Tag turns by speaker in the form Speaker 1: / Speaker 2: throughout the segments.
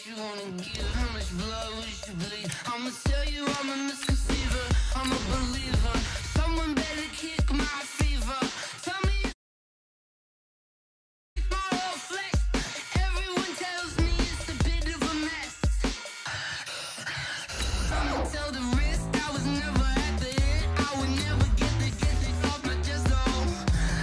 Speaker 1: much you wanna give? How much blood would you bleed? I'ma tell you I'm a misconceiver. I'm a believer. Someone better kick my fever. Tell me my whole flex. Everyone tells me it's a bit of a mess. Someone tell the risk I was never at the hit. I would never get it off my chest though.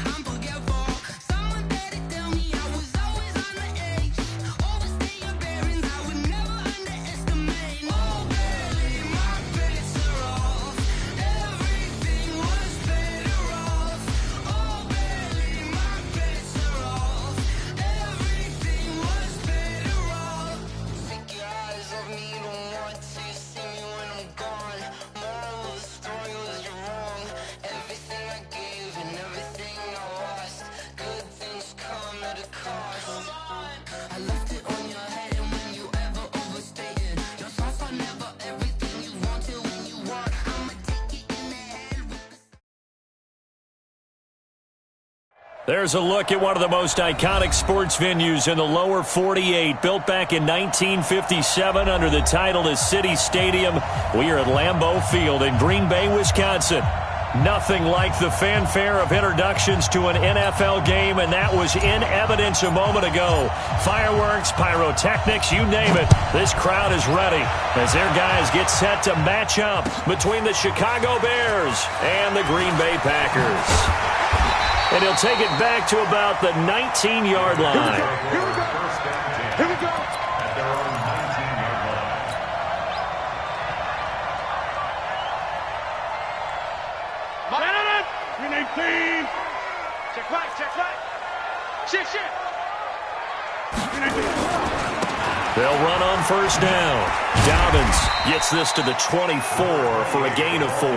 Speaker 1: I'm forgetful. Someone better tell me I was always on the edge. Overstay your bearings, I would never underestimate. Oh baby, my bets are off. Everything was better off. Oh baby, my bets are off. Everything was better off. Take your eyes off me, don't want to see me when I'm gone. Moral of the story was you're wrong. Everything I gave and everything I lost. Good things come at a cost. I left it on your head, and when you ever overstay it, your thoughts are never everything you wanted when you want. I'ma take it in the head with the...
Speaker 2: There's a look at one of the most iconic sports venues in the lower 48, built back in 1957 under the title of City Stadium. We are at Lambeau Field in Green Bay, Wisconsin. Nothing like the fanfare of introductions to an NFL game, and that was in evidence a moment ago. Fireworks, pyrotechnics, you name it. This crowd is ready as their guys get set to match up between the Chicago Bears and the Green Bay Packers. And he'll take it back to about the 19-yard line.
Speaker 3: Here we go. Here we go. At their own 19-yard line. Green 18.
Speaker 4: Check right, check right. Shit, shit.
Speaker 3: Green 18.
Speaker 2: They'll run on first down. Dobbins gets this to the 24 for a gain of 4.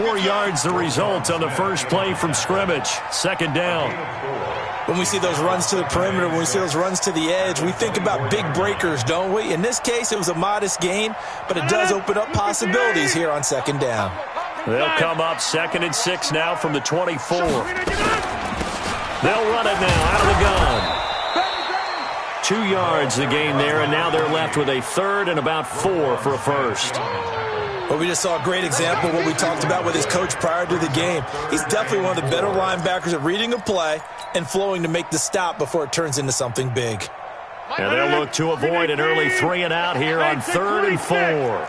Speaker 2: 4 yards the result on the first play from scrimmage. Second down.
Speaker 5: When we see those runs to the perimeter, when we see those runs to the edge, we think about big breakers, don't we? In this case, it was a modest gain, but it does open up possibilities here on second down.
Speaker 2: They'll come up 2nd and 6 now from the 24. They'll run it now out of the gun. 2 yards the gain there, and now they're left with a third and about 4 for a first.
Speaker 5: Well, we just saw a great example of what we talked about with his coach prior to the game. He's definitely one of the better linebackers at reading a play and flowing to make the stop before it turns into something big.
Speaker 2: And they'll look to avoid an early 3 and out here on 3rd and 4.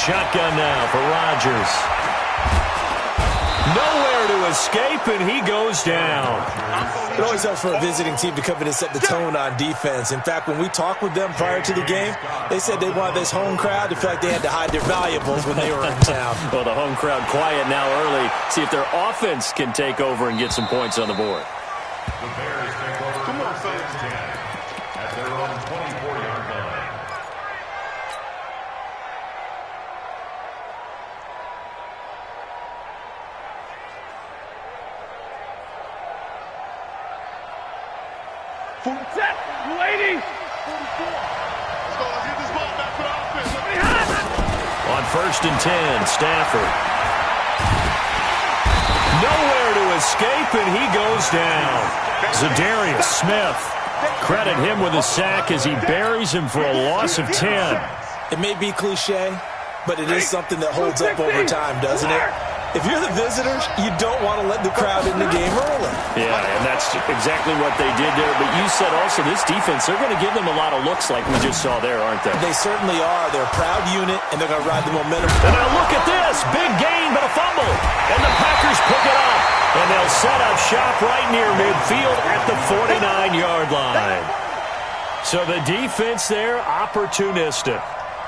Speaker 2: Shotgun now for Rodgers. Nowhere to escape, and he goes down.
Speaker 5: It always helps for a visiting team to come in and set the tone on defense. In fact, when we talked with them prior to the game, they said they wanted this home crowd to feel like they had to hide their valuables when they were in town.
Speaker 2: Well, the home crowd quiet now early. See if their offense can take over and get some points on the board.
Speaker 3: The Bears take over first and 10 at their own 24-yard line.
Speaker 4: Set, 280. 44. Let's go. Let's get this ball back for the offense.
Speaker 2: On 1st and 10, Stafford. Nowhere to escape, and he goes down. Zadarius Smith. Credit him with a sack as he buries him for a loss of 10.
Speaker 5: It may be cliche, but it is something that holds up over time, doesn't it? If you're the visitors, you don't want to let the crowd in the game early.
Speaker 2: Yeah, and that's exactly what they did there. But you said also this defense, they're going to give them a lot of looks like we just saw there, aren't they?
Speaker 5: They certainly are. They're a proud unit, and they're going to ride the momentum.
Speaker 2: And now look at this. Big gain, but a fumble. And the Packers pick it up. And they'll set up shop right near midfield at the 49-yard line. So the defense there, opportunistic.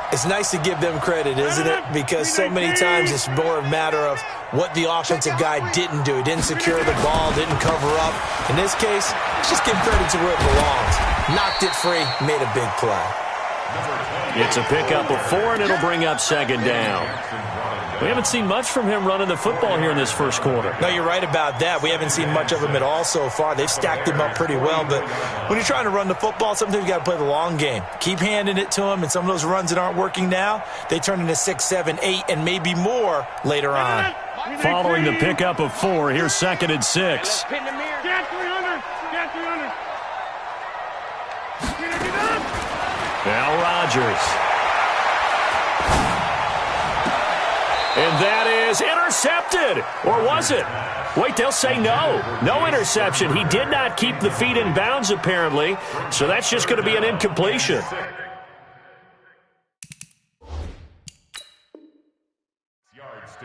Speaker 5: It's nice to give them credit, isn't it? Because so many times it's more a matter of what the offensive guy didn't do. He didn't secure the ball, didn't cover up. In this case, just give credit to where it belongs. Knocked it free, made a big play.
Speaker 2: It's a pickup of 4, and it'll bring up 2nd down. We haven't seen much from him running the football here in this first quarter.
Speaker 5: No, you're right about that. We haven't seen much of him at all so far. They've stacked him up pretty well, but when you're trying to run the football, sometimes you got to play the long game. Keep handing it to him, and some of those runs that aren't working now, they turn into 6, 7, 8, and maybe more later on.
Speaker 2: Following the pickup of 4, here's 2nd and 6. Now Rodgers. And that is intercepted. Or was it? Wait, they'll say no. No interception. He did not keep the feet in bounds, apparently. So that's just going to be an incompletion.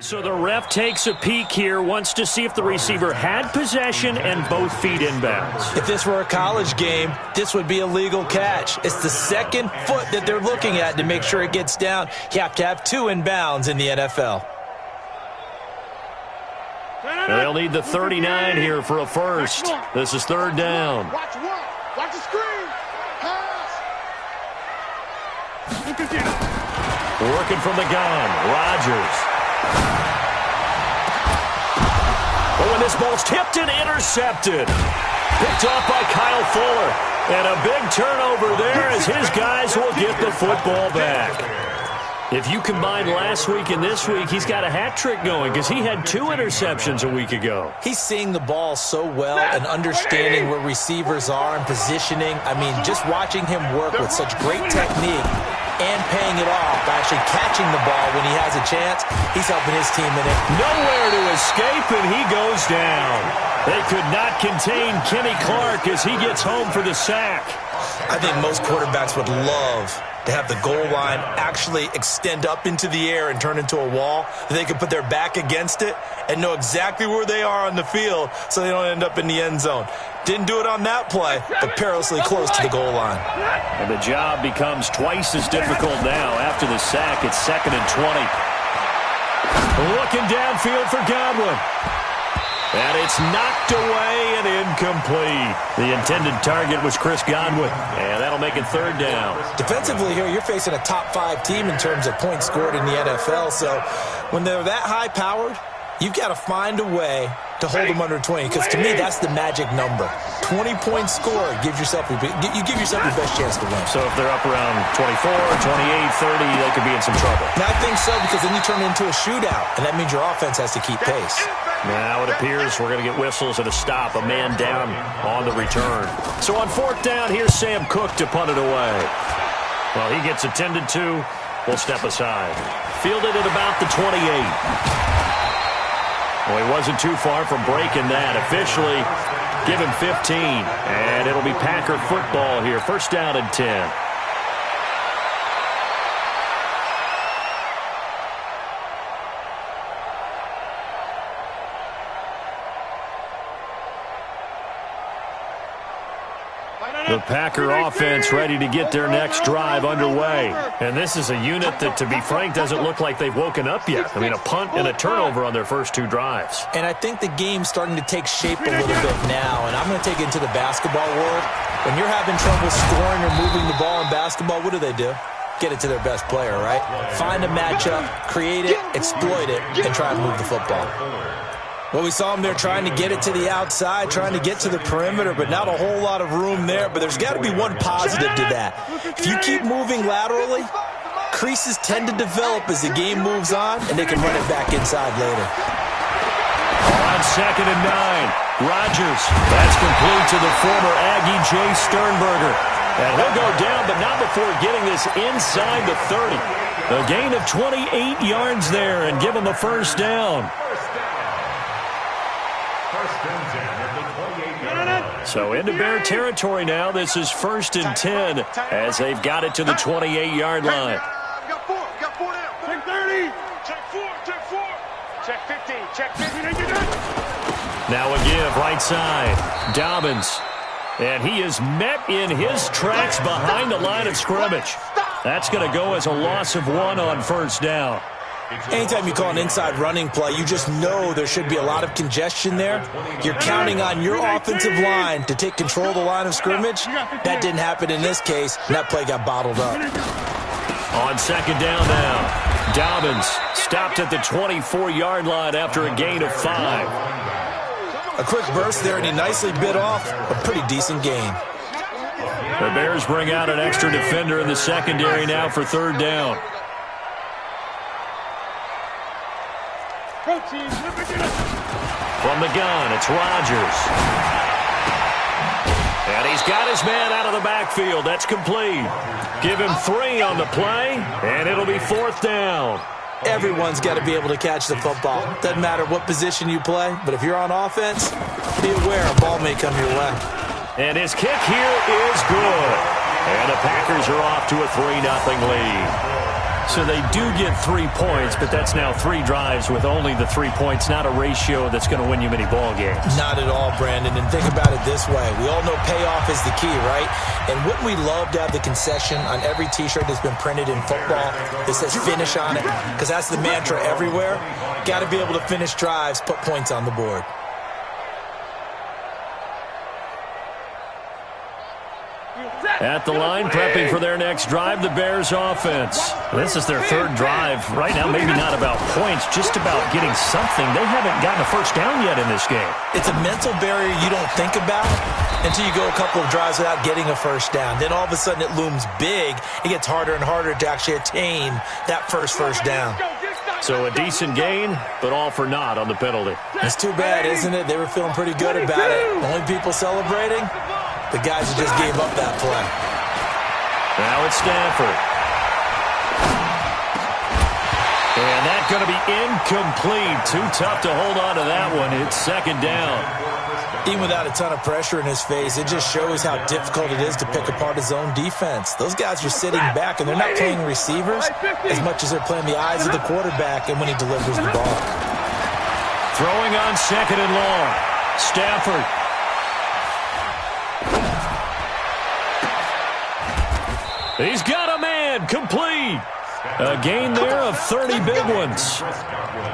Speaker 2: So the ref takes a peek here, wants to see if the receiver had possession and both feet in bounds.
Speaker 5: If this were a college game, this would be a legal catch. It's the second foot that they're looking at to make sure it gets down. You have to have 2 in bounds in the NFL.
Speaker 2: They'll need the 39 here for a first. This is third down.
Speaker 4: Watch work. Watch the screen. Pass.
Speaker 2: Working from the gun, Rodgers. But when this ball's tipped and intercepted. Picked off by Kyle Fuller. And a big turnover there as his guys will get the football back. If you combine last week and this week, he's got a hat trick going because he had 2 interceptions a week ago.
Speaker 5: He's seeing the ball so well and understanding where receivers are and positioning. I mean, just watching him work with such great technique and paying it off by actually catching the ball when he has a chance, he's helping his team in it.
Speaker 2: Nowhere to escape, and he goes down. They could not contain Kenny Clark as he gets home for the sack.
Speaker 5: I think most quarterbacks would love to have the goal line actually extend up into the air and turn into a wall. They can put their back against it and know exactly where they are on the field so they don't end up in the end zone. Didn't do it on that play, but perilously close to the goal line.
Speaker 2: And the job becomes twice as difficult now. After the sack, it's 2nd and 20. Looking downfield for Godwin. And it's knocked away and incomplete. The intended target was Chris Godwin. And that'll make it third down.
Speaker 5: Defensively here, you're facing a top 5 team in terms of points scored in the NFL. So when they're that high-powered, you've got to find a way to hold them under 20. Because to me, that's the magic number. 20-point score gives yourself your best chance to win.
Speaker 2: So if they're up around 24, 28, 30, they could be in some trouble.
Speaker 5: Now, I think so, because then you turn it into a shootout, and that means your offense has to keep pace.
Speaker 2: Now it appears we're going to get whistles and a stop, a man down on the return. So on 4th down, here's Sam Cook to punt it away. Well, he gets attended to. We'll step aside. Fielded at about the 28. Well, he wasn't too far from breaking that. Officially, give him 15. And it'll be Packer football here. First down and 10. The Packer offense ready to get their next drive underway. And this is a unit that, to be frank, doesn't look like they've woken up yet. I mean, a punt and a turnover on their first 2 drives.
Speaker 5: And I think the game's starting to take shape a little bit now. And I'm going to take it into the basketball world. When you're having trouble scoring or moving the ball in basketball, what do? Get it to their best player, right? Find a matchup, create it, exploit it, and try and move the football. Well, we saw him there trying to get it to the outside, trying to get to the perimeter, but not a whole lot of room there. But there's got to be one positive to that. If you keep moving laterally, creases tend to develop as the game moves on, and they can run it back inside later.
Speaker 2: On 2nd and 9, Rodgers. That's complete to the former Aggie Jay Sternberger. And he'll go down, but not before getting this inside the 30. A gain of 28 yards there and give him a first down. So into Bear territory now. This is 1st and 10 as they've got it to the 28-yard line.
Speaker 4: Got 4 now. Check 30. Check 4. Check 4. Check 15. Check 15.
Speaker 2: Now a give right side. Dobbins. And he is met in his tracks behind the line of scrimmage. That's going to go as a loss of 1 on first down.
Speaker 5: Anytime you call an inside running play, you just know there should be a lot of congestion there. You're counting on your offensive line to take control of the line of scrimmage. That didn't happen in this case, and that play got bottled up.
Speaker 2: On 2nd down now, Dobbins stopped at the 24-yard line after a gain of 5.
Speaker 5: A quick burst there, and he nicely bit off a pretty decent gain.
Speaker 2: The Bears bring out an extra defender in the secondary now for 3rd down. From the gun, it's Rodgers. He's got his man out of the backfield. That's complete. Give him 3 on the play, and it'll be 4th down.
Speaker 5: Everyone's got to be able to catch the football. Doesn't matter what position you play, but if you're on offense, be aware a ball may come your way.
Speaker 2: And his kick here is good. And the Packers are off to a 3-0 lead. So they do get 3 points, but that's now 3 drives with only the 3 points, not a ratio that's going to win you many ball games.
Speaker 5: Not at all, Brandon. And think about it this way. We all know payoff is the key, right? And wouldn't we love to have the concession on every T-shirt that's been printed in football that says finish on it? Because that's the mantra everywhere. Got to be able to finish drives, put points on the board.
Speaker 2: At the line, prepping for their next drive, the Bears offense. This is their 3rd drive. Right now, maybe not about points, just about getting something. They haven't gotten a first down yet in this game.
Speaker 5: It's a mental barrier you don't think about until you go a couple of drives without getting a first down. Then all of a sudden it looms big. It gets harder and harder to actually attain that first down.
Speaker 2: So a decent gain, but all for naught on the penalty.
Speaker 5: It's too bad, isn't it? They were feeling pretty good about it. Only people celebrating? The guys who just gave up that play.
Speaker 2: Now it's Stafford. And that's going to be incomplete. Too tough to hold on to that one. It's 2nd down.
Speaker 5: Even without a ton of pressure in his face, it just shows how difficult it is to pick apart his own defense. Those guys are sitting back, and they're not playing receivers as much as they're playing the eyes of the quarterback and when he delivers the ball.
Speaker 2: Throwing on 2nd and long. Stafford. He's got a man, complete. A gain there of 30 big ones.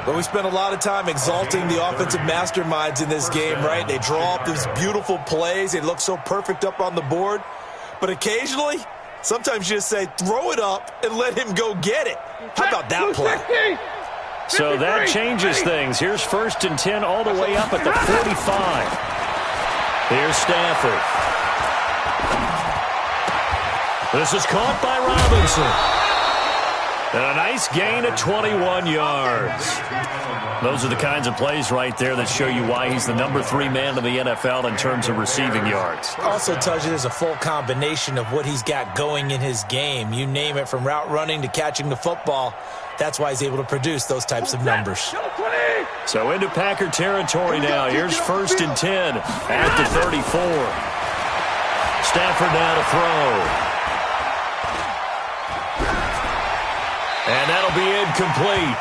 Speaker 5: But we spent a lot of time exalting the offensive masterminds in this game, right? They draw up these beautiful plays. They look so perfect up on the board. But occasionally, sometimes you just say, throw it up and let him go get it. How about that play?
Speaker 2: So that changes things. Here's 1st and 10 all the way up at the 45. Here's Stafford. This is caught by Robinson. And a nice gain of 21 yards. Those are the kinds of plays right there that show you why he's the number 3 man in the NFL in terms of receiving yards.
Speaker 5: Also tells you there's a full combination of what he's got going in his game. You name it, from route running to catching the football. That's why he's able to produce those types of numbers.
Speaker 2: So into Packer territory now. Here's 1st and 10 at the 34. Stafford now to throw. And that'll be incomplete.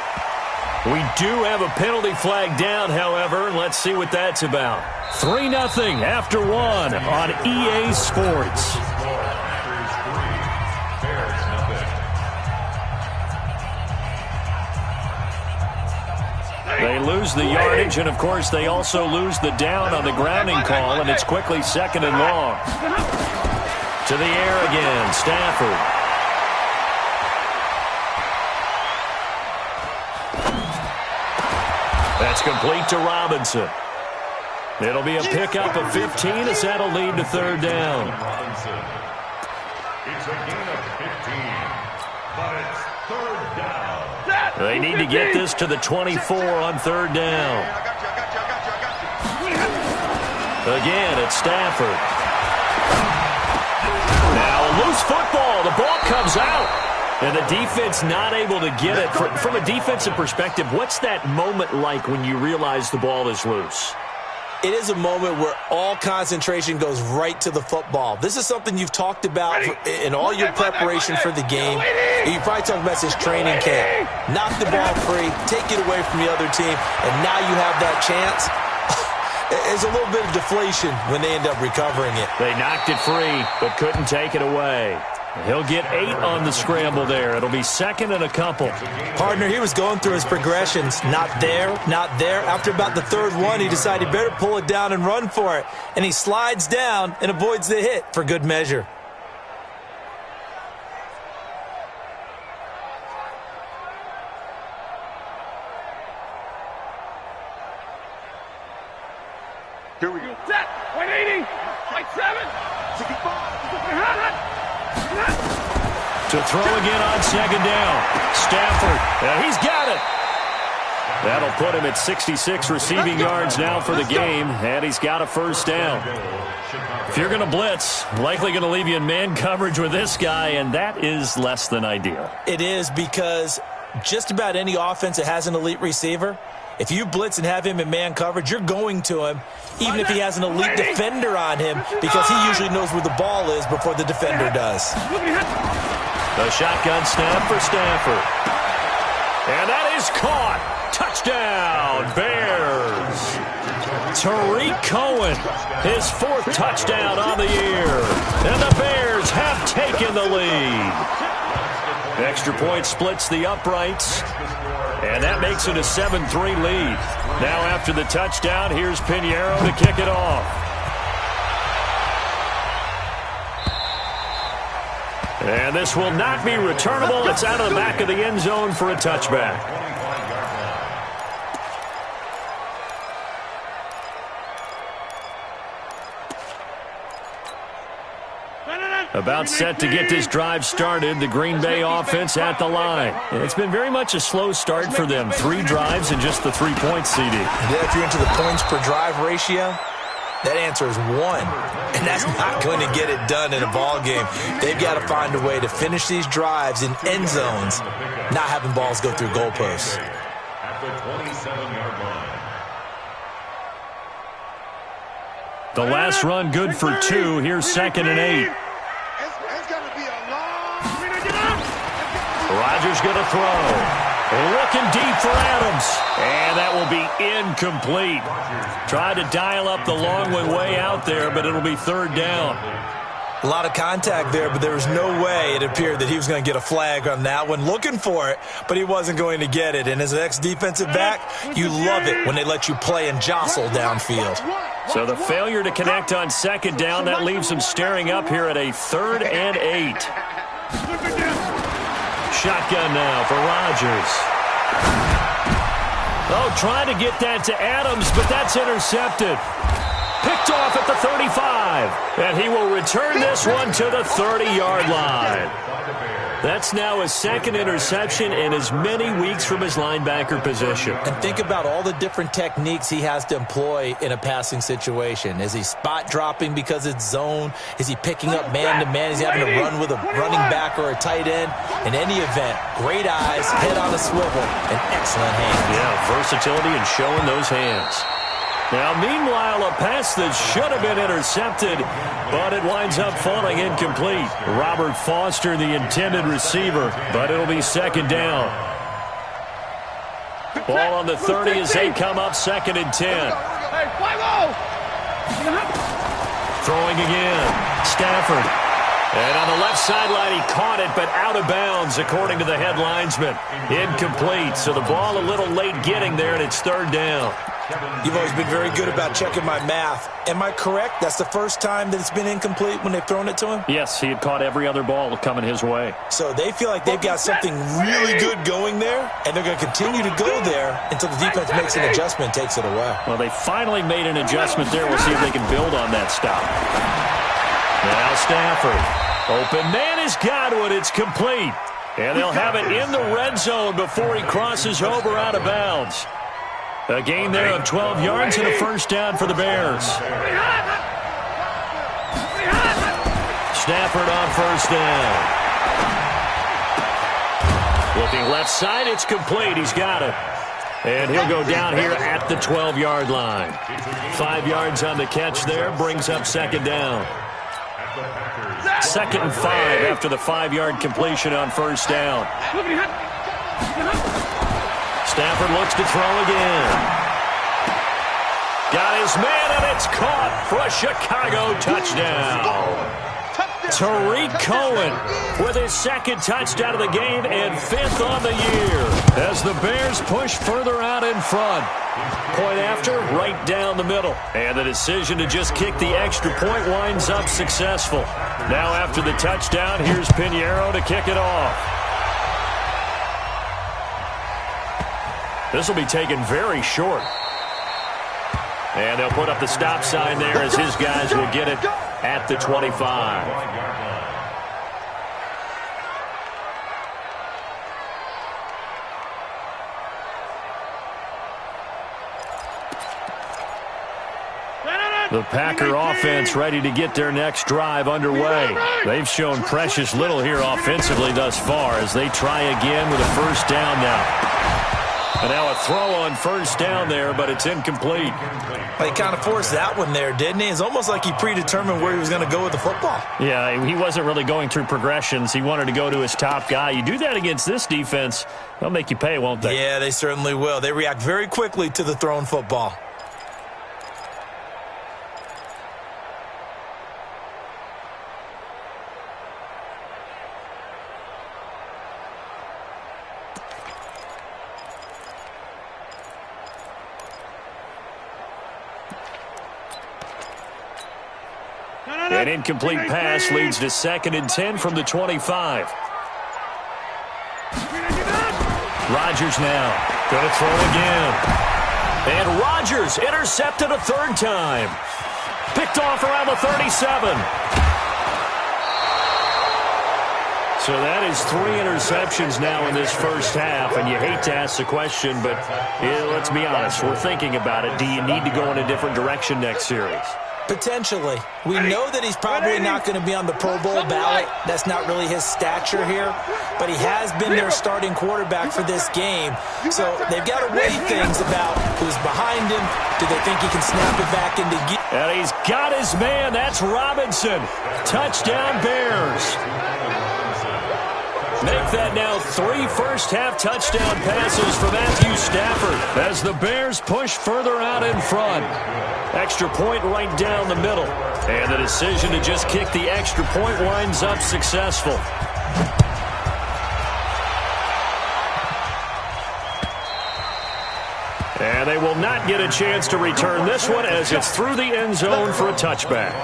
Speaker 2: We do have a penalty flag down, however. Let's see what that's about. 3-0 after 1 on EA Sports. They lose the yardage, and, of course, they also lose the down on the grounding call, and it's quickly 2nd and long. To the air again, Stafford. That's complete to Robinson. It'll be a pickup of 15 as that'll lead to 3rd down.
Speaker 3: It's a gain of 15, but it's 3rd down.
Speaker 2: They need to get this to the 24 on 3rd down. Again, it's Stafford. Now a loose football. The ball comes out. And the defense not able to get it. From a defensive perspective, what's that moment like when you realize the ball is loose?
Speaker 5: It is a moment where all concentration goes right to the football. This is something you've talked about in all your preparation for the game. You probably talked about this training camp. Knock the ball free, take it away from the other team, and now you have that chance. There's a little bit of deflation when they end up recovering it.
Speaker 2: They knocked it free, but couldn't take it away. He'll get 8 on the scramble there. It'll be 2nd and a couple.
Speaker 5: Partner, he was going through his progressions. Not there, not there. After about the 3rd one, he decided better pull it down and run for it. And he slides down and avoids the hit for good measure.
Speaker 4: Here we go. Set. 180. 7. 65.
Speaker 2: To throw again on 2nd down. Stafford. He's got it. That'll put him at 66 receiving yards now for the game, and he's got a first down. If you're going to blitz, likely going to leave you in man coverage with this guy, and that is less than ideal.
Speaker 5: It is, because just about any offense that has an elite receiver, if you blitz and have him in man coverage, you're going to him, even if he has an elite defender on him, because he usually knows where the ball is before the defender does.
Speaker 2: The shotgun snap for Stafford. And that is caught. Touchdown, Bears. Tariq Cohen, his 4th touchdown on the year. And the Bears have taken the lead. Extra point splits the uprights. And that makes it a 7-3 lead. Now after the touchdown, here's Pinheiro to kick it off. And this will not be returnable. It's out of the back of the end zone for a touchback. About set to get this drive started, the Green Bay offense at the line. It's been very much a slow start for them. 3 drives and just the 3 points, CD.
Speaker 5: And then if you're into the points per drive ratio, that answer is 1. And that's not going to get it done in a ball game. They've got to find a way to finish these drives in end zones, not having balls go through goalposts.
Speaker 3: At the 27-yard line.
Speaker 2: The last run good for 2. Here's 2nd and 8. Rodgers going to throw. Looking deep for Adams. And that will be incomplete. Tried to dial up the long one way out there, but it'll be 3rd down.
Speaker 5: A lot of contact there, but there was no way it appeared that he was going to get a flag on that one. Looking for it, but he wasn't going to get it. And as an ex-defensive back, you love it when they let you play and jostle downfield.
Speaker 2: So the failure to connect on 2nd down, that leaves him staring up here at a 3rd and 8. Shotgun now for Rodgers. Oh, trying to get that to Adams, but that's intercepted. Picked off at the 35. And he will return this one to the 30-yard line. That's now his 2nd interception in as many weeks from his linebacker position.
Speaker 5: And think about all the different techniques he has to employ in a passing situation. Is he spot dropping because it's zone? Is he picking up man-to-man? Is he having to run with a running back or a tight end? In any event, great eyes, head on a swivel, and excellent hands.
Speaker 2: Yeah, versatility and showing those hands. Now, meanwhile, a pass that should have been intercepted, but it winds up falling incomplete. Robert Foster, the intended receiver, but it'll be 2nd down. Ball on the 30 as they come up 2nd and 10. Throwing again. Stafford. And on the left sideline, he caught it, but out of bounds, according to the head linesman. Incomplete, so the ball a little late getting there, and it's 3rd down.
Speaker 5: You've always been very good about checking my math. Am I correct? That's the first time that it's been incomplete when they've thrown it to him?
Speaker 2: Yes, he had caught every other ball coming his way.
Speaker 5: So they feel like they've got something really good going there, and they're going to continue to go there until the defense makes an adjustment and takes it away.
Speaker 2: Well, they finally made an adjustment there. We'll see if they can build on that stop. Now Stafford. Open man has got it. It's complete. And they'll have it in the red zone before he crosses over out of bounds. A gain there of 12 yards and a first down for the Bears. Stafford on first down. Looking left side, it's complete. He's got it. And he'll go down here at the 12-yard line. 5 yards on the catch there, brings up 2nd down. 2nd and 5 after the 5-yard completion on first down. Stafford looks to throw again. Got his man, and it's caught for a Chicago touchdown. Tariq Cohen with his 2nd touchdown of the game and 5th on the year as the Bears push further out in front. Point after, right down the middle. And the decision to just kick the extra point winds up successful. Now after the touchdown, here's Pinheiro to kick it off. This will be taken very short. And they'll put up the stop sign there as his guys will get it at the 25. The Packer offense ready to get their next drive underway. They've shown precious little here offensively thus far as they try again with a first down now. And now a throw on first down there, but it's incomplete.
Speaker 5: He kind of forced that one there, didn't he? It's almost like he predetermined where he was going to go with the football.
Speaker 2: Yeah, he wasn't really going through progressions. He wanted to go to his top guy. You do that against this defense, they'll make you pay, won't they?
Speaker 5: Yeah, they certainly will. They react very quickly to the thrown football.
Speaker 2: An incomplete pass leads to 2nd and 10 from the 25. Rodgers now going to throw again. And Rodgers intercepted a third time. Picked off around the 37. So that is 3 interceptions now in this first half, and you hate to ask the question, but let's be honest, we're thinking about it. Do you need to go in a different direction next series?
Speaker 5: Potentially. We know that he's probably not going to be on the Pro Bowl ballot. That's not really his stature here. But he has been their starting quarterback for this game. So they've got to weigh things about who's behind him. Do they think he can snap it back into gear?
Speaker 2: And he's got his man. That's Robinson. Touchdown Bears. Make that now 3 first-half touchdown passes for Matthew Stafford as the Bears push further out in front. Extra point right down the middle. And the decision to just kick the extra point winds up successful. And they will not get a chance to return this one as it's through the end zone for a touchback.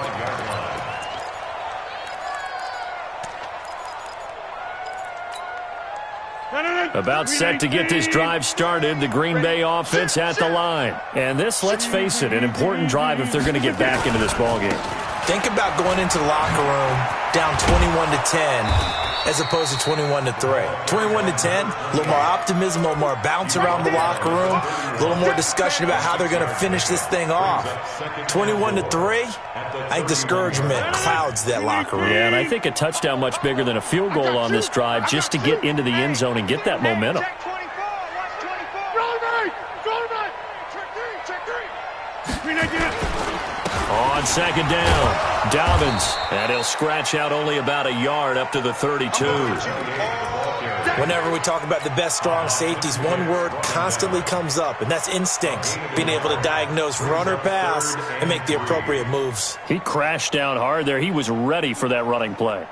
Speaker 2: About set to get this drive started, the Green Bay offense at the line. And this, let's face it, an important drive if they're going to get back into this ballgame.
Speaker 5: Think about going into the locker room down 21-10 as opposed to 21-3. 21-10, a little more optimism, a little more bounce around the locker room, a little more discussion about how they're going to finish this thing off. 21-3, I think discouragement clouds that locker room.
Speaker 2: Yeah, and I think a touchdown much bigger than a field goal on this drive just to get into the end zone and get that momentum. On 2nd down, Dobbins, and he'll scratch out only about a yard up to the 32.
Speaker 5: Whenever we talk about the best strong safeties, one word constantly comes up, and that's instincts. Being able to diagnose run or pass and make the appropriate moves.
Speaker 2: He crashed down hard there. He was ready for that running play.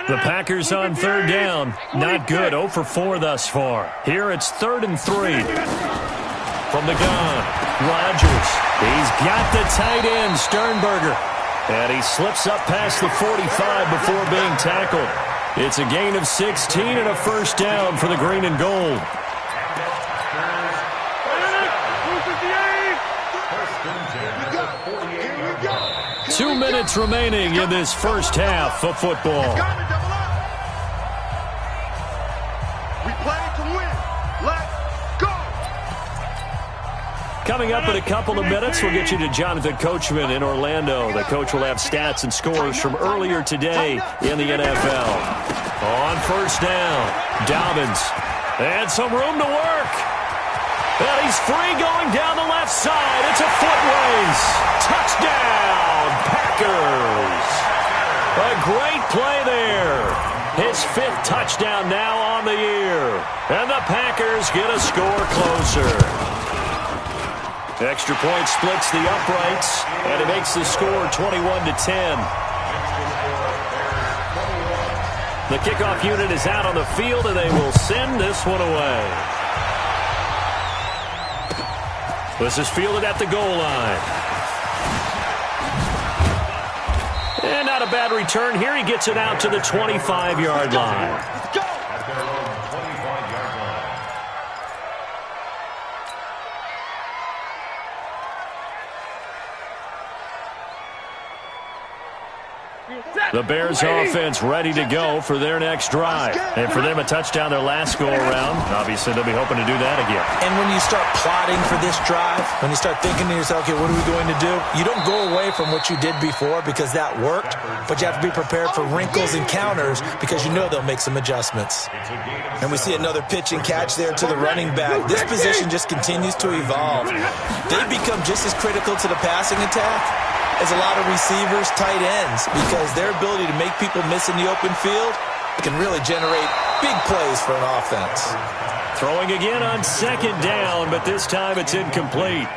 Speaker 2: The Packers on 3rd down. Not good. 0 for 4 thus far. Here it's 3rd and 3. From the gun, Rodgers. He's got the tight end, Sternberger. And he slips up past the 45 before being tackled. It's a gain of 16 and a first down for the green and gold. Two minutes remaining in this first half of football.
Speaker 4: We play to win. Let's go.
Speaker 2: Coming up in a couple of minutes, we'll get you to Jonathan Coachman in Orlando. The coach will have stats and scores from earlier today in the NFL. On first down, Dobbins. And some room to work. And he's free going down the left side. It's a foot race. Touchdown, Packers. A great play there. His 5th touchdown now on the year. And the Packers get a score closer. Extra point splits the uprights, and it makes the score 21-10. The kickoff unit is out on the field, and they will send this one away. This is fielded at the goal line. And not a bad return here. He gets it out to the 25-yard line.
Speaker 4: Let's go.
Speaker 2: The Bears offense ready to go for their next drive. And for them, a touchdown their last go-around. Obviously, they'll be hoping to do that again.
Speaker 5: And when you start plotting for this drive, when you start thinking to yourself, okay, what are we going to do? You don't go away from what you did before because that worked, but you have to be prepared for wrinkles and counters because you know they'll make some adjustments. And we see another pitch and catch there to the running back. This position just continues to evolve. They've become just as critical to the passing attack as a lot of receivers, tight ends, because their ability to make people miss in the open field can really generate big plays for an offense.
Speaker 2: Throwing again on second down, but this time it's incomplete.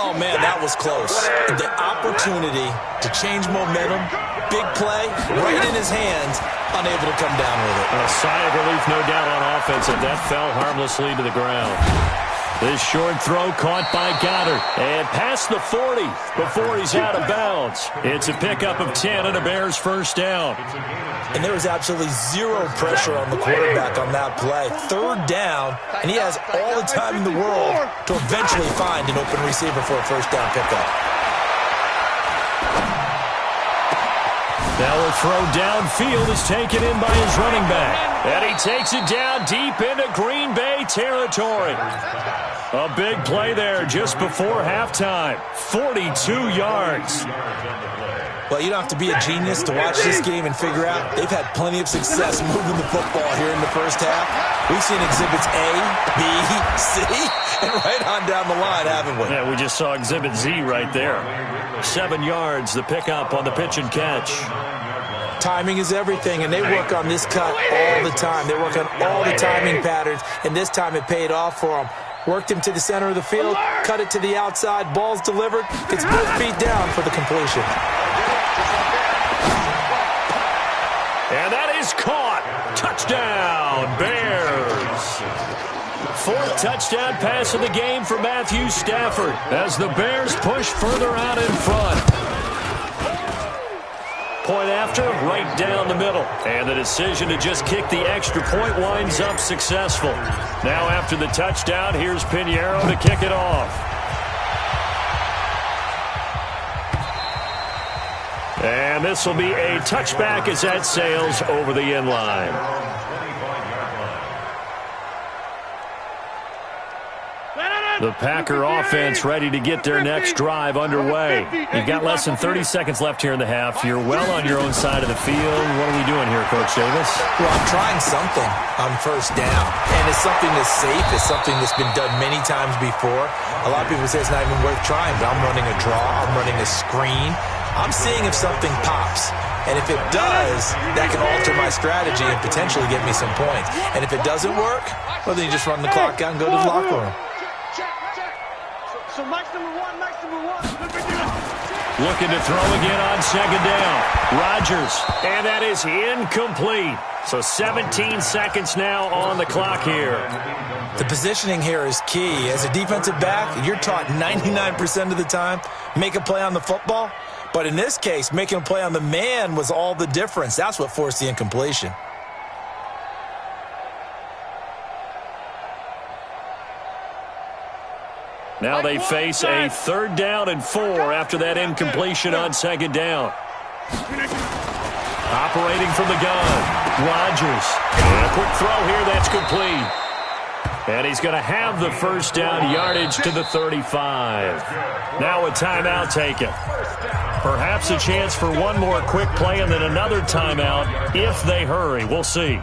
Speaker 5: Oh, man, that was close. The opportunity to change momentum, big play, right in his hands, unable to come down with it.
Speaker 2: A sigh of relief, no doubt, on offense, and that fell harmlessly to the ground. This short throw caught by Goddard and past the 40 before he's out of bounds. It's a pickup of 10 and a Bears first down.
Speaker 5: And there was absolutely zero pressure on the quarterback on that play. Third down, and he has all the time in the world to eventually find an open receiver for a first down pickup.
Speaker 2: Now a throw downfield is taken in by his running back. And he takes it down deep into Green Bay territory. A big play there just before halftime. 42 yards.
Speaker 5: Well, you don't have to be a genius to watch this game and figure out they've had plenty of success moving the football here in the first half. We've seen exhibits A, B, C, and right on down the line, haven't we?
Speaker 2: Yeah, we just saw exhibit Z right there. 7 yards, the pickup on the pitch and catch.
Speaker 5: Timing is everything, and they work on this cut all the time. They work on all the timing patterns, and this time it paid off for them. Worked him to the center of the field, cut it to the outside, ball's delivered, gets both feet down for the completion.
Speaker 2: And that is caught. Touchdown, Bears. Fourth touchdown pass of the game for Matthew Stafford as the Bears push further out in front. Point after, right down the middle. And the decision to just kick the extra point winds up successful. Now after the touchdown, here's Pinheiro to kick it off. And this will be a touchback as that sails over the end line. The Packer offense ready to get their next drive underway. You've got less than 30 seconds left here in the half. You're well on your own side of the field. What are we doing here, Coach Davis?
Speaker 5: Well, I'm trying something on first down. And it's something that's safe. It's something that's been done many times before. A lot of people say it's not even worth trying, but I'm running a draw. I'm running a screen. I'm seeing if something pops. And if it does, that can alter my strategy and potentially get me some points. And if it doesn't work, well, then you just run the clock out and go to the locker room.
Speaker 4: So Mike's number one.
Speaker 2: Looking to throw again on second down. Rodgers, and that is incomplete. So 17 seconds now on the clock here.
Speaker 5: The positioning here is key. As a defensive back, you're taught 99% of the time, make a play on the football. But in this case, making a play on the man was all the difference. That's what forced the incompletion.
Speaker 2: Now they face a 3rd down and 4 after that incompletion on second down. Operating from the gun, Rodgers. And a quick throw here, that's complete. And he's going to have the first down yardage to the 35. Now a timeout taken. Perhaps a chance for one more quick play and then another timeout if they hurry. We'll see.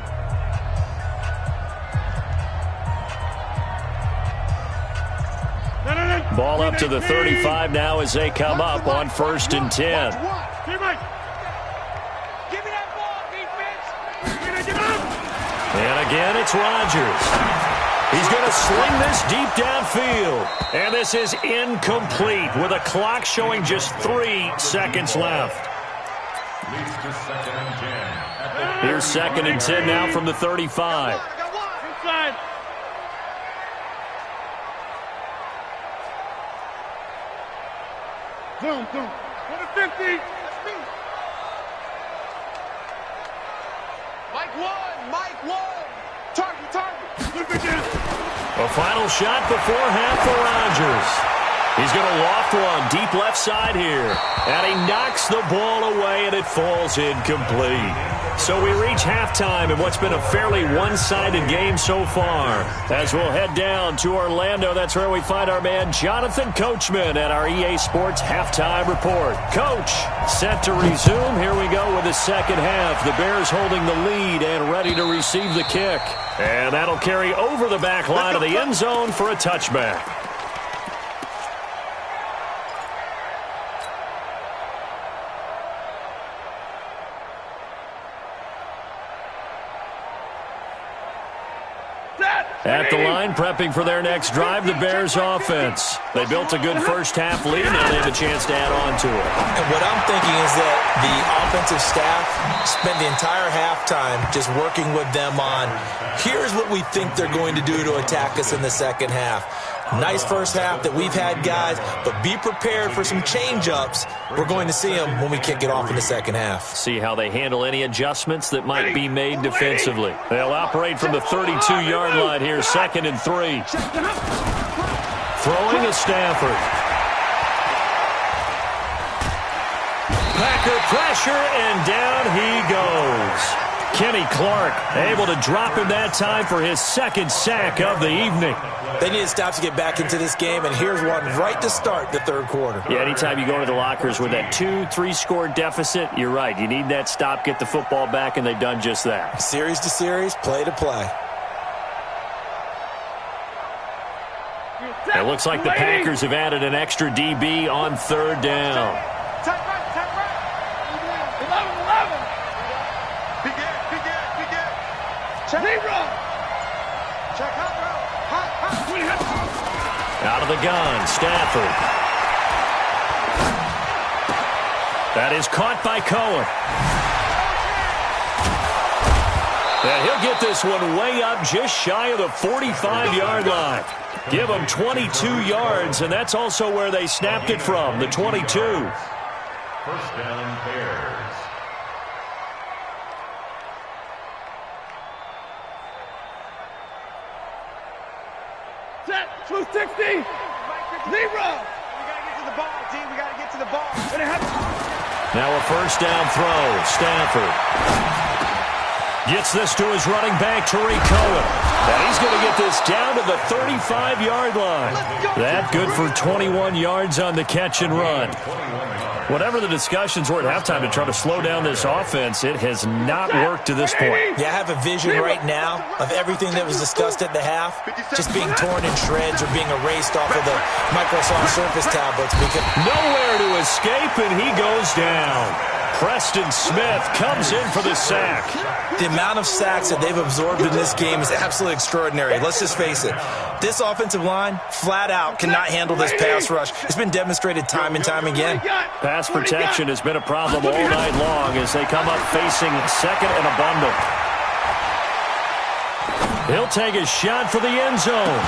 Speaker 2: Ball up to the 35 now as they come up on 1st and 10. And again, it's Rodgers. He's going to sling this deep downfield. And this is incomplete with a clock showing just 3 seconds left. Here's 2nd and 10 now from the 35.
Speaker 4: Boom. Go to 50. That's me. Mike one. Target.
Speaker 2: A final shot before half for Rodgers. He's going to loft one deep left side here. And he knocks the ball away, and it falls incomplete. So we reach halftime in what's been a fairly one-sided game so far. As we'll head down to Orlando, that's where we find our man Jonathan Coachman at our EA Sports Halftime Report. Coach, set to resume. Here we go with the second half. The Bears holding the lead and ready to receive the kick. And that'll carry over the back line of the end zone for a touchback. At the line, prepping for their next drive, the Bears offense. They built a good first-half lead. Now they have a chance to add on to it.
Speaker 5: And what I'm thinking is that the offensive staff spent the entire halftime just working with them on, here's what we think they're going to do to attack us in the second half. Nice first half that we've had, guys, but be prepared for some change-ups. We're going to see them when we kick it off in the second half.
Speaker 2: See how they handle any adjustments that might be made defensively. They'll operate from the 32-yard line here, 2nd and 3. Throwing is Stafford. Packer pressure, and down he goes. Kenny Clark able to drop him that time for his second sack of the evening.
Speaker 5: They need to stop to get back into this game, and here's one right to start the third quarter.
Speaker 2: Yeah, anytime you go to the lockers with that 2-3 score deficit, you're right. You need that stop, get the football back, and they've done just that.
Speaker 5: Series to series, play to play.
Speaker 2: It looks like the Packers have added an extra DB on third down.
Speaker 4: Tight right. 11. Big end. Check. Zero. Check hot route.
Speaker 2: Out of the gun, Stafford. That is caught by Cohen. And he'll get this one way up just shy of the 45-yard line. Give them 22 yards, and that's also where they snapped it from, the 22.
Speaker 3: First down, Bears.
Speaker 4: Set. 260. 0. We gotta get to the ball, team. We gotta get to the ball.
Speaker 2: Now a first down throw. Stafford gets this to his running back, Tariq Cohen. And he's going to get this down to the 35-yard line. That good for 21 yards on the catch and run. Whatever the discussions were at halftime to try to slow down this offense, it has not worked to this point.
Speaker 5: Yeah, I have a vision right now of everything that was discussed at the half just being torn in shreds or being erased off of the Microsoft Surface tablets. Because
Speaker 2: nowhere to escape, and he goes down. Preston Smith comes in for the sack.
Speaker 5: The amount of sacks that they've absorbed in this game is absolutely extraordinary. Let's just face it. This offensive line, flat out, cannot handle this pass rush. It's been demonstrated time and time again.
Speaker 2: Pass protection has been a problem all night long as they come up facing second and a bundle. He'll take a shot for the end zone.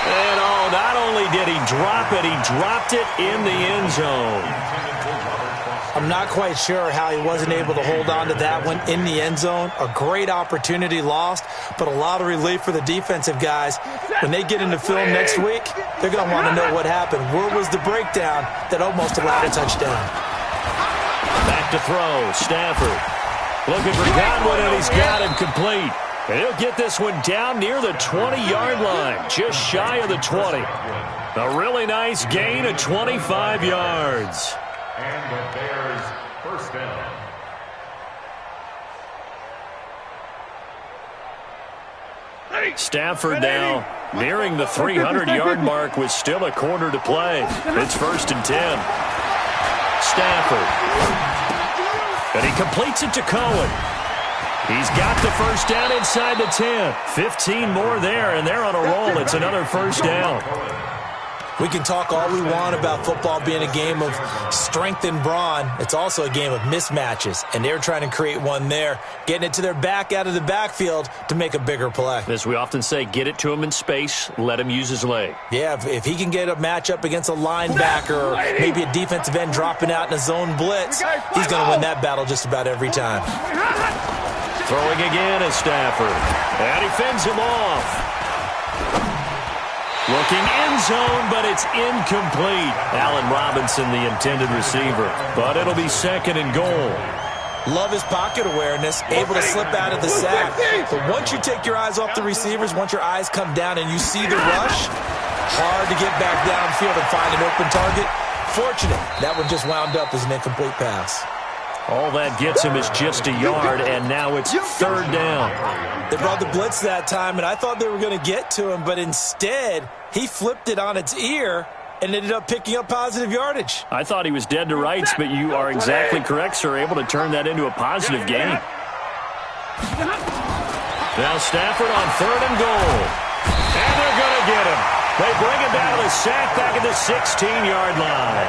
Speaker 2: And not only did he drop it, he dropped it in the end zone.
Speaker 5: I'm not quite sure how he wasn't able to hold on to that one in the end zone. A great opportunity lost, but a lot of relief for the defensive guys. When they get into film next week, they're going to want to know what happened. Where was the breakdown that almost allowed a touchdown?
Speaker 2: Back to throw, Stafford. Looking for Godwin, and he's got him complete. And he'll get this one down near the 20-yard line, just shy of the 20. A really nice gain of 25 yards.
Speaker 3: And the Bears first down.
Speaker 2: Stafford now nearing the 300-yard mark with still a quarter to play. It's 1st and 10. Stafford. And he completes it to Cohen. He's got the first down inside the 10. 15 more there, and they're on a roll. It's another first down.
Speaker 5: We can talk all we want about football being a game of strength and brawn. It's also a game of mismatches, and they're trying to create one there, getting it to their back out of the backfield to make a bigger play.
Speaker 2: As we often say, get it to him in space, let him use his leg.
Speaker 5: Yeah, if he can get a matchup against a linebacker or maybe a defensive end dropping out in a zone blitz, he's going to win that battle just about every time.
Speaker 2: Throwing again is Stafford, and he fends him off. Looking end zone, but it's incomplete. Allen Robinson, the intended receiver. But it'll be 2nd and goal.
Speaker 5: Love his pocket awareness, able to slip out of the sack. But once you take your eyes off the receivers, once your eyes come down and you see the rush, hard to get back downfield and find an open target. Fortunate, that one just wound up as an incomplete pass.
Speaker 2: All that gets him is just a yard, and now it's 3rd down.
Speaker 5: They brought the blitz that time, and I thought they were going to get to him, but instead, he flipped it on its ear and ended up picking up positive yardage.
Speaker 2: I thought he was dead to rights, but you are exactly correct, sir, able to turn that into a positive gain. Now Stafford on 3rd and goal. And they're going to get him. They bring him down to the sack back at the 16-yard line.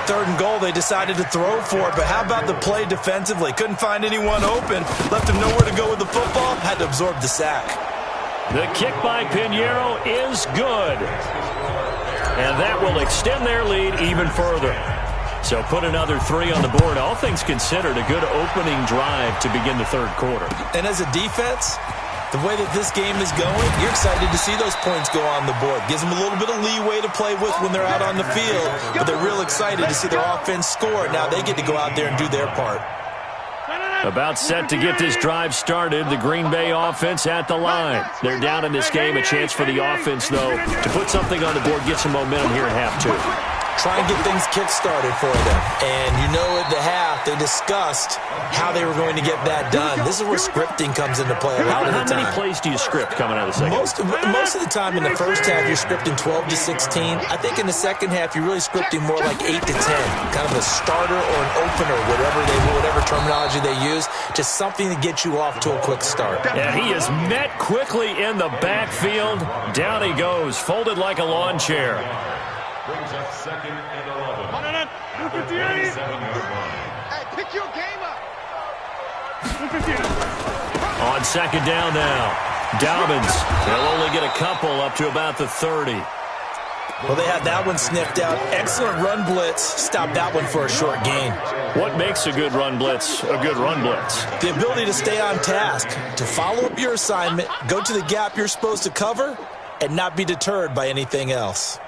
Speaker 5: 3rd and goal, they decided to throw for it, but how about the play defensively? Couldn't find anyone open, left him nowhere to go with the football, had to absorb the sack.
Speaker 2: The kick by Pinheiro is good. And that will extend their lead even further. So put another 3 on the board. All things considered, a good opening drive to begin the 3rd quarter.
Speaker 5: And as a defense, the way that this game is going, you're excited to see those points go on the board. Gives them a little bit of leeway to play with when they're out on the field, but they're real excited to see their offense score. Now they get to go out there and do their part.
Speaker 2: About set to get this drive started, the Green Bay offense at the line. They're down in this game. A chance for the offense, though, to put something on the board, get some momentum here at half 2.
Speaker 5: Try and get things kick-started for them. And you know at the half, they discussed how they were going to get that done. This is where scripting comes into play a lot of the time.
Speaker 2: How many plays do you script coming out of the second?
Speaker 5: Most of the time in the first half, you're scripting 12 to 16. I think in the second half, you're really scripting more like 8 to 10. Kind of a starter or an opener, whatever terminology they use. Just something to get you off to a quick start.
Speaker 2: And he is met quickly in the backfield. Down he goes, folded like a lawn chair.
Speaker 3: Brings up 2nd and 11.
Speaker 4: 258.
Speaker 3: Hey,
Speaker 4: pick your game up.
Speaker 3: 258.
Speaker 2: On 2nd down now. Dobbins. They'll only get a couple up to about the 30.
Speaker 5: Well, they had that one sniffed out. Excellent run blitz. Stopped that one for a short gain.
Speaker 2: What makes a good run blitz a good run blitz?
Speaker 5: The ability to stay on task, to follow up your assignment, go to the gap you're supposed to cover, and not be deterred by anything else.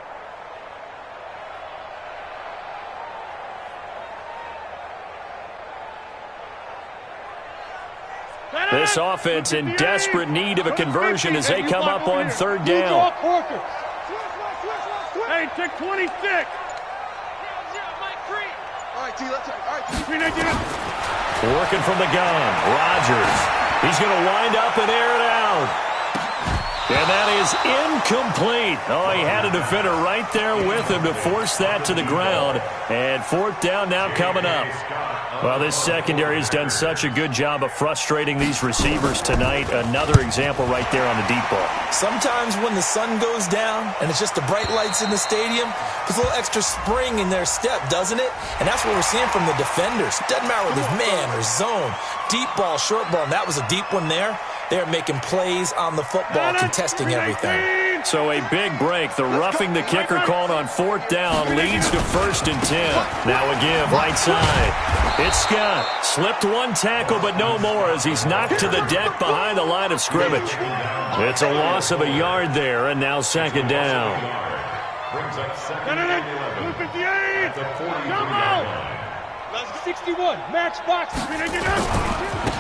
Speaker 2: This offense in desperate need of a conversion as they come up on 3rd down.
Speaker 4: Hey, take 26. All right, T, let's
Speaker 2: Working from the gun, Rodgers. He's going to wind up and air it out. And that is incomplete. Oh, he had a defender right there with him to force that to the ground. And 4th down now coming up. Well, this secondary has done such a good job of frustrating these receivers tonight. Another example right there on the deep ball.
Speaker 5: Sometimes when the sun goes down and it's just the bright lights in the stadium, there's a little extra spring in their step, doesn't it? And that's what we're seeing from the defenders. Doesn't matter whether it's man or zone, deep ball, short ball, and that was a deep one there. They're making plays on the football, contesting everything.
Speaker 2: So a big break. The roughing the kicker called on 4th down leads to 1st and 10. Now a give right side. It's Scott. Slipped one tackle, but no more as he's knocked to the deck behind the line of scrimmage. It's a loss of a yard there, and now 2nd down.
Speaker 3: Brings up 2nd and 11.
Speaker 4: 258.
Speaker 3: The 43
Speaker 4: Come on. 61. Match box.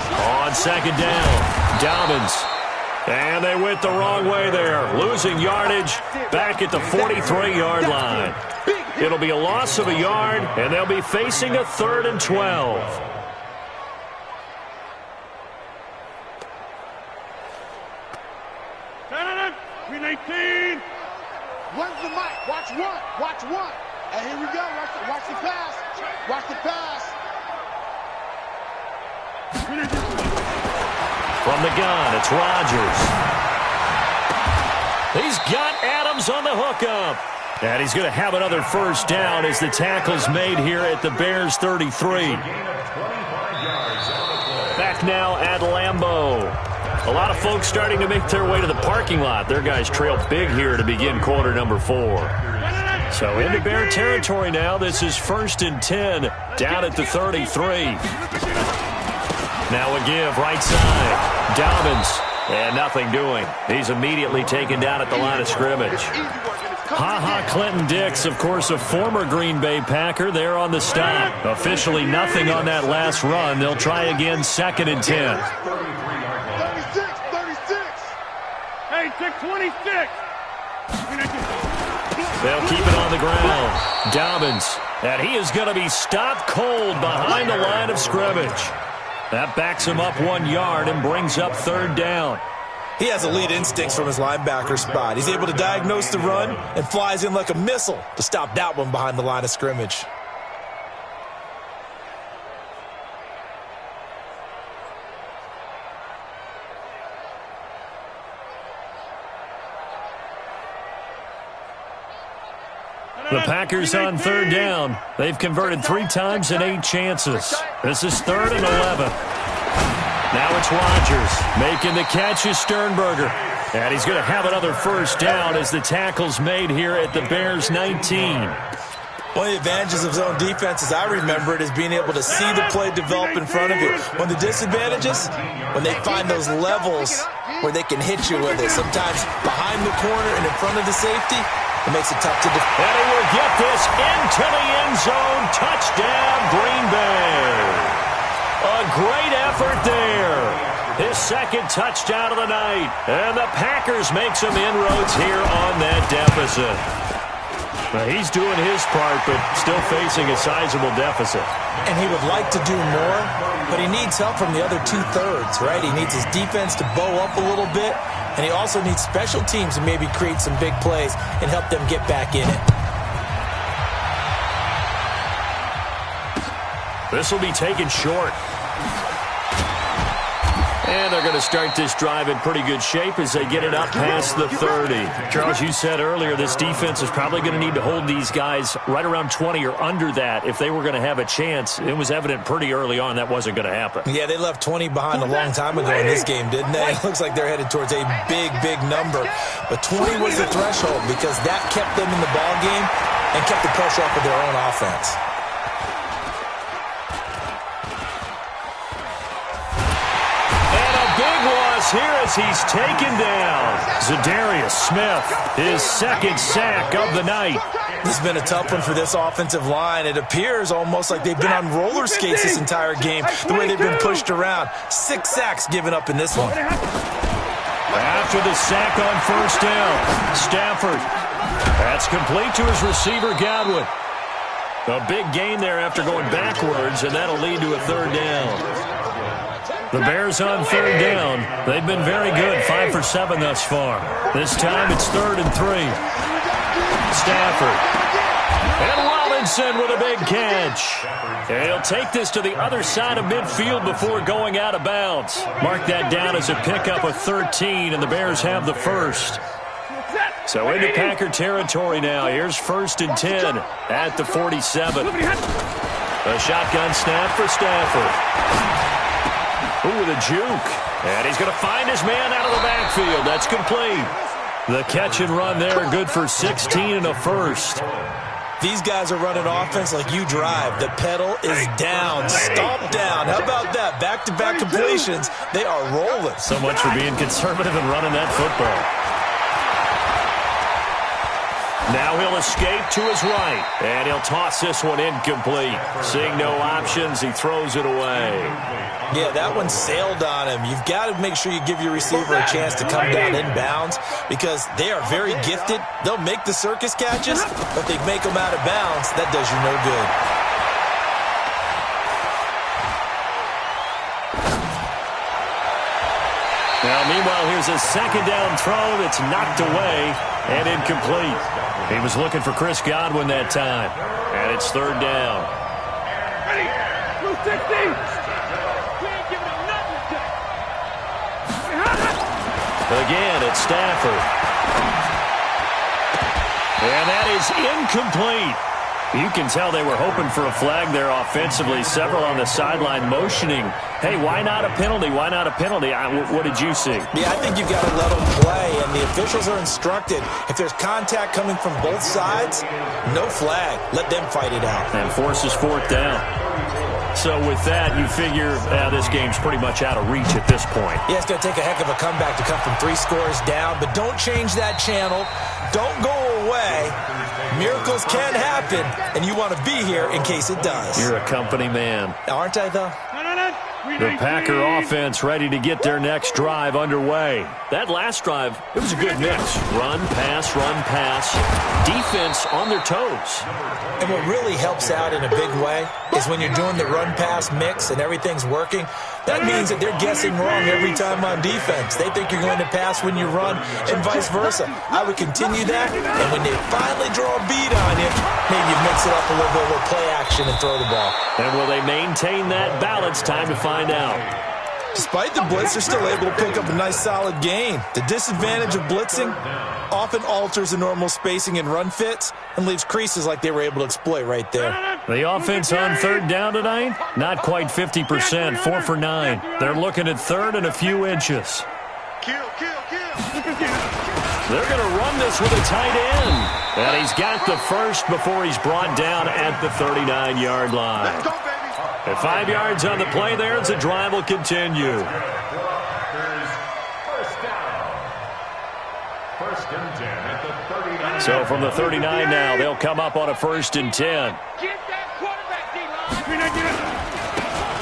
Speaker 2: On 2nd down, Dobbins. And they went the wrong way there. Losing yardage back at the 43-yard line. It'll be a loss of a yard, and they'll be facing a 3rd and 12.
Speaker 4: Green 18.
Speaker 6: When's the mic? Watch one. Watch one. And here we go. Watch the pass. Watch the pass.
Speaker 2: From the gun, it's Rodgers. He's got Adams on the hookup. And he's going to have another 1st down as the tackle's made here at the Bears 33. Back now at Lambeau. A lot of folks starting to make their way to the parking lot. Their guys trail big here to begin quarter number 4. So into Bear territory now. This is 1st and 10 down at the 33. Now a give right side. Dobbins And nothing doing. He's immediately taken down at the line of scrimmage. Ha-Ha Clinton-Dix, of course, a former Green Bay Packer, there on the stop. Officially nothing on that last run. They'll try again, 2nd and 10.
Speaker 6: 36.
Speaker 4: Hey, check 26.
Speaker 2: They'll keep it on the ground. Dobbins, and he is going to be stopped cold behind the line of scrimmage. That backs him up 1 yard and brings up 3rd down.
Speaker 5: He has elite instincts from his linebacker spot. He's able to diagnose the run and flies in like a missile to stop that one behind the line of scrimmage.
Speaker 2: The Packers on 3rd down. They've converted 3 times in 8 chances. This is 3rd and 11. Now it's Rodgers making the catch is Sternberger. And he's going to have another 1st down as the tackle's made here at the Bears 19.
Speaker 5: One of the advantages of zone defense, as I remember it, is being able to see the play develop in front of you. One of the disadvantages, when they find those levels where they can hit you with it, sometimes behind the corner and in front of the safety, it makes it tough to defend.
Speaker 2: And he will get this into the end zone. Touchdown, Green Bay. A great effort there. His 2nd touchdown of the night. And the Packers make some inroads here on that deficit. Well, he's doing his part, but still facing a sizable deficit.
Speaker 5: And he would like to do more, but he needs help from the other 2/3, right? He needs his defense to bow up a little bit, and he also needs special teams to maybe create some big plays and help them get back in it.
Speaker 2: This will be taken short. And they're going to start this drive in pretty good shape as they get it up past the 30. Charles, you said earlier this defense is probably going to need to hold these guys right around 20 or under that if they were going to have a chance. It was evident pretty early on that wasn't going to happen.
Speaker 5: Yeah, they left 20 behind a long time ago in this game, didn't they? It looks like they're headed towards a big, big number. But 20 was the threshold because that kept them in the ball game and kept the pressure off of their own offense.
Speaker 2: Here as he's taken down. Zadarius Smith, his 2nd sack of the night.
Speaker 5: This has been a tough one for this offensive line. It appears almost like they've been on roller skates this entire game, the way they've been pushed around. 6 sacks given up in this one.
Speaker 2: After the sack on 1st down, Stafford. That's complete to his receiver, Godwin. A big gain there after going backwards, and that'll lead to a 3rd down. The Bears on 3rd down. They've been very good, 5 for 7 thus far. This time it's 3rd and 3. Stafford. And Robinson with a big catch. And he'll take this to the other side of midfield before going out of bounds. Mark that down as a pickup of 13, and the Bears have the 1st. So into Packer territory now. Here's 1st and 10 at the 47. A shotgun snap for Stafford. Ooh, with a juke. And he's going to find his man out of the backfield. That's complete. The catch and run there, good for 16 and a 1st.
Speaker 5: These guys are running offense like you drive. The pedal is down, stomp down. How about that? Back-to-back completions. They are rolling.
Speaker 2: So much for being conservative and running that football. Now he'll escape to his right, and he'll toss this one incomplete. Seeing no options, he throws it away.
Speaker 5: Yeah, that one sailed on him. You've got to make sure you give your receiver a chance to come down inbounds because they are very gifted. They'll make the circus catches, but they make them out of bounds. That does you no good.
Speaker 2: Now, meanwhile, here's a 2nd down throw that's knocked away and incomplete. He was looking for Chris Godwin that time, and it's 3rd down.
Speaker 4: Ready? Blue 60.
Speaker 2: Again, it's Stafford. And that is incomplete. You can tell they were hoping for a flag there offensively. Several on the sideline motioning, hey, why not a penalty? Why not a penalty? What did you see?
Speaker 5: Yeah, I think you've got to let them play, and the officials are instructed. If there's contact coming from both sides, no flag. Let them fight it out.
Speaker 2: And forces 4th down. So with that, you figure this game's pretty much out of reach at this point.
Speaker 5: Yeah, it's going to take a heck of a comeback to come from 3 scores down, but don't change that channel. Don't go away. Miracles can happen, and you want to be here in case it does.
Speaker 2: You're a company man.
Speaker 5: Aren't I, though?
Speaker 2: The Packer offense ready to get their next drive underway. That last drive, it was a good mix. Run, pass, defense on their toes.
Speaker 5: And what really helps out in a big way is when you're doing the run-pass mix and everything's working, that means that they're guessing wrong every time on defense. They think you're going to pass when you run and vice versa. I would continue that, and when they finally draw a beat on you, maybe mix it up a little bit with play action and throw the ball.
Speaker 2: And will they maintain that balance? Time to find out.
Speaker 5: Despite the blitz, they're still able to pick up a nice solid gain. The disadvantage of blitzing often alters the normal spacing and run fits and leaves creases like they were able to exploit right there.
Speaker 2: The offense on third down tonight, not quite 50%, 4 for 9. They're looking at third and a few inches. They're going to run this with a tight end. And he's got the first before he's brought down at the 39-yard line. At 5 yards on the play there, as the drive will continue. So from the 39 now, they'll come up on a 1st and 10.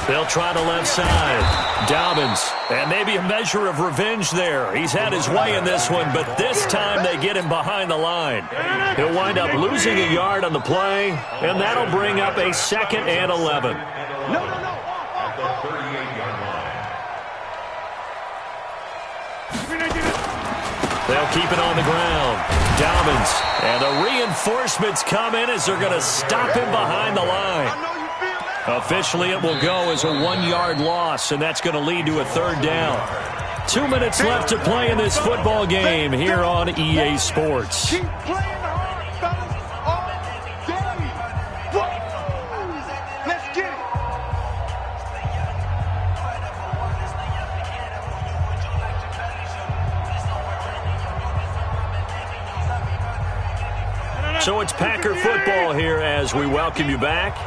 Speaker 2: They'll try the left side. Dobbins, and maybe a measure of revenge there. He's had his way in this one, but this time they get him behind the line. He'll wind up losing a yard on the play, and that'll bring up a 2nd and 11.
Speaker 3: At the 38-yard line.
Speaker 2: They'll keep it on the ground. Dobbins, and the reinforcements come in as they're going to stop him behind the line. Officially, it will go as a 1-yard loss, and that's going to lead to a 3rd down. 2 minutes left to play in this football game here on EA Sports.
Speaker 6: Keep playing hard, fellas, all day. Let's get it.
Speaker 2: So it's Packer football here as we welcome you back.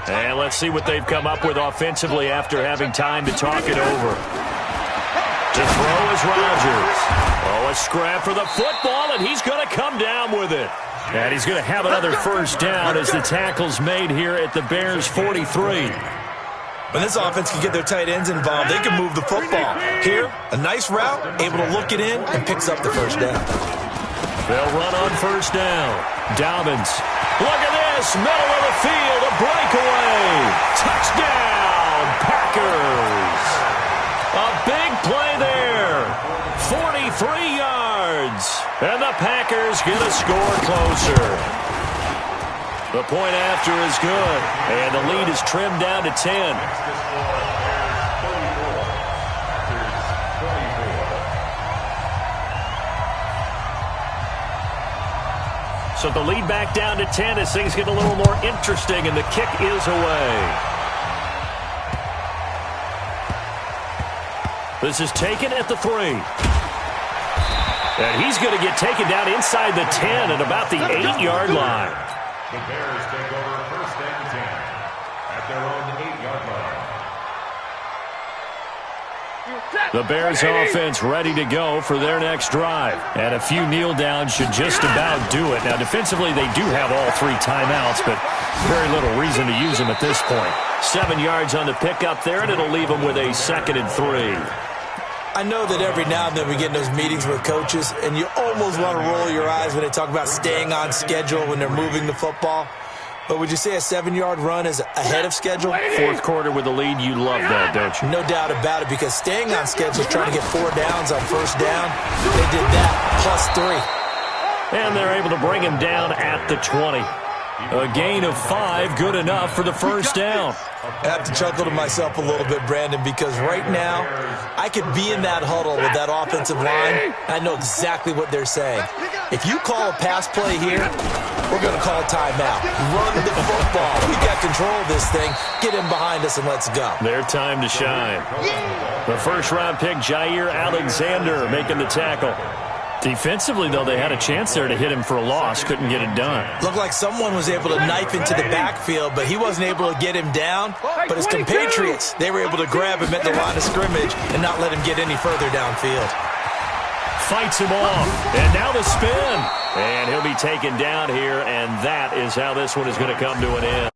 Speaker 2: And let's see what they've come up with offensively after having time to talk it over. To throw is Rodgers. Oh, a scrap for the football, and he's going to come down with it. And he's going to have another 1st down as the tackle's made here at the Bears' 43.
Speaker 5: When this offense can get their tight ends involved, they can move the football. Here, a nice route, able to look it in, and picks up the 1st down.
Speaker 2: They'll run on 1st down. Dobbins. Look at this. Middle of the field. A breakaway. Touchdown, Packers. A big play there. 43 yards. And the Packers get a score closer. The point after is good. And the lead is trimmed down to 10. So the lead back down to 10 as things get a little more interesting, and the kick is away. This is taken at the 3. And he's going to get taken down inside the 10 at about the 8-yard line.
Speaker 3: The Bears take over 1st and 10 at their own 8-yard line.
Speaker 2: The Bears offense ready to go for their next drive. And a few kneel downs should just about do it. Now, defensively, they do have all 3 timeouts, but very little reason to use them at this point. 7 yards on the pickup there, and it'll leave them with a 2nd and 3.
Speaker 5: I know that every now and then we get in those meetings with coaches, and you almost want to roll your eyes when they talk about staying on schedule when they're moving the football. But would you say a 7-yard run is ahead of schedule?
Speaker 2: 4th quarter with the lead, you love that, don't you?
Speaker 5: No doubt about it, because staying on schedule is trying to get 4 downs on 1st down. They did that, plus 3.
Speaker 2: And they're able to bring him down at the 20. A gain of 5, good enough for the 1st down.
Speaker 5: I have to chuckle to myself a little bit, Brandon, because right now I could be in that huddle with that offensive line. I know exactly what they're saying. If you call a pass play here, we're going to call a timeout. Run the football. We got control of this thing. Get him behind us and let's go.
Speaker 2: Their time to shine. The 1st-round pick, Jair Alexander, making the tackle. Defensively, though, they had a chance there to hit him for a loss. Couldn't get it done.
Speaker 5: Looked like someone was able to knife into the backfield, but he wasn't able to get him down. But his compatriots, they were able to grab him at the line of scrimmage and not let him get any further downfield.
Speaker 2: Fights him off, and now the spin. And he'll be taken down here, and that is how this one is going to come to an end.